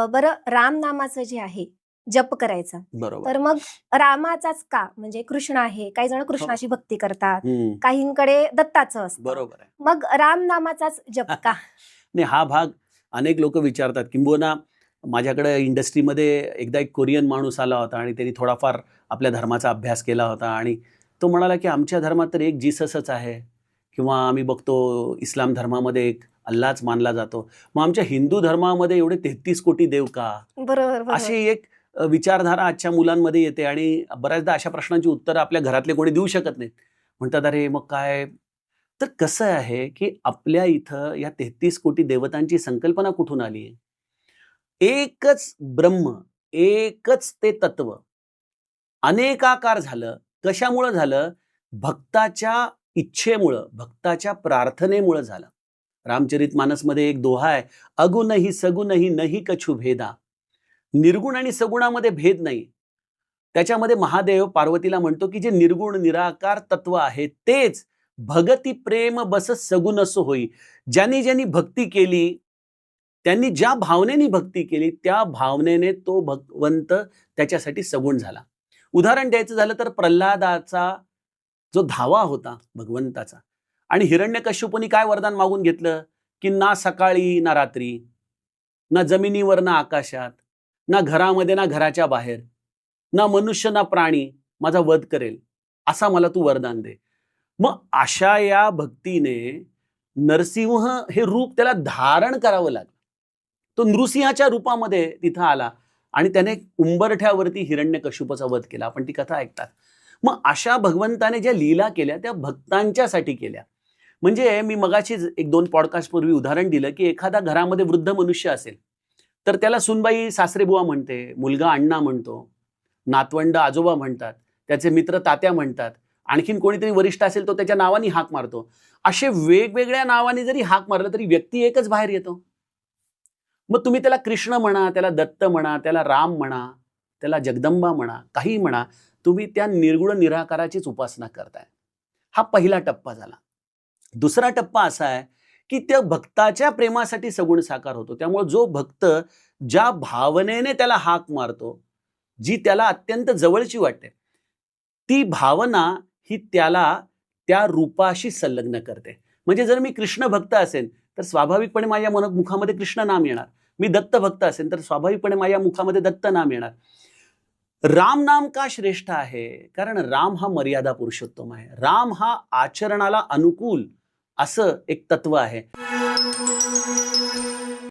बरं राम नामाचं जे आहे, जप करायचा. बरोबर. तर मग रामाचाच का? म्हणजे कृष्ण आहे, काही जण हो. कृष्णाची भक्ती करतात, हं. काहींकडे दत्ताचं असतं. बरोबर आहे. मग राम नामाचाच जप का? नाही, हा भाग अनेक लोकं विचारतात. किंबहुना माझ्याकडे इंडस्ट्रीमध्ये एकदा एक कोरियन माणूस आला होता आणि त्यांनी थोडाफार आपल्या धर्माचा अभ्यास केला होता आणि तो म्हणाला, की आमच्या धर्मात तर एक जीससच आहे किंवा आम्ही बघतो इस्लाम धर्मामध्ये एक अल्लाच मानला जातो. मग आमच्या हिंदू धर्मामध्ये एवढे 33 कोटी देव का? बरोबर, बरोबर. अशी एक विचारधारा आजच्या मुलांमध्ये येते आणि बऱ्याचदा अशा प्रश्नांची उत्तरं आपल्या घरातले कोणी देऊ शकत नाहीत. म्हणतात, "अरे मग काय?" तर कसं आहे, की आपल्या इथं या 33 कोटी देवतांची संकल्पना कुठून आली आहे? एकच ब्रह्म, एकच ते तत्व. अनेकाकार झालं. कशामुळं झालं? भक्ताच्या इच्छेमुळं, भक्ताच्या प्रार्थनेमुळं झालं. रामचरितमानसमध्ये एक दोहा आहे, "अगुणहि सगुणहि नहि कछु भेदा." निर्गुण आणि सगुणामध्ये भेद नाही. त्याच्यामध्ये महादेव पार्वतीला म्हणतो, की जे निर्गुण निराकार तत्व आहे तेच भगती प्रेम बस सगुण असो होई. ज्यांनी ज्यांनी भक्ती केली, त्यांनी ज्या भावनेने भक्ती केली, त्या भावनेने तो भगवंत त्याच्यासाठी सगुण झाला. उदाहरण द्यायचं झालं तर प्रल्हादाचा जो धावा होता भगवंताचा आणि हिरण्यकश्यपूनी काय वरदान मागून घेतलं, की ना सकाळी ना रात्री, ना जमिनीवर ना आकाशात, ना घरामध्ये ना घराच्या बाहेर, ना मनुष्य ना प्राणी माझा वध करेल, असा मला तू वरदान दे. मग अशा या भक्तीने नरसिंह हे रूप त्याला धारण करावं लागलं. तो नृसिंहाच्या रूपामध्ये तिथं आला आणि त्याने उंबरठ्यावरती हिरण्यकश्यपाचा वध केला. आपण ती कथा ऐकतात. मग अशा भगवंताने ज्या लीला केल्या त्या भक्तांच्यासाठी केल्या. म्हणजे मी मगाशीच एक 2 पॉडकास्ट पूर्वी उदाहरण दिलं, की एखादा घरामध्ये वृद्ध मनुष्य असेल, तर त्याला सूनबाई सासरेबुवा म्हणते, मुलगा अण्णा म्हणतो, नातवंड आजोबा म्हणतात, त्याचे मित्र तात्या म्हणतात. आणखीन कोणीतरी वरिष्ठ असेल तो त्याच्या नावाने हाक मारतो. असे वेगवेगळ्या नावाने जरी हाक मारलं तरी व्यक्ती एकच बाहेर येतो. मग तुम्ही त्याला कृष्ण म्हणा, त्याला दत्त म्हणा, त्याला राम म्हणा, त्याला जगदंबा म्हणा, काही म्हणा, तुम्ही त्या निर्गुण निराकाराचीच उपासना करताय. हा पहिला टप्पा झाला. दुसरा टप्पा असा आहे, की त्या भक्ताच्या प्रेमासाठी सगुण साकार होतो. त्यामुळे जो भक्त ज्या भावनेने त्याला हाक मारतो, जी त्याला अत्यंत जवळची वाटते, ती भावना ही त्याला त्या रूपाशी संलग्न करते. म्हणजे जर मी कृष्ण भक्त असेन, तर स्वाभाविकपणे माझ्या मुखामध्ये कृष्ण नाम येणार. मी दत्त भक्त असेन, तर स्वाभाविकपणे माझ्या मुखामध्ये दत्त नाम येणार. राम नाम का श्रेष्ठ आहे? कारण राम हा मर्यादा पुरुषोत्तम आहे. राम हा आचरणाला अनुकूल असं एक तत्व आहे.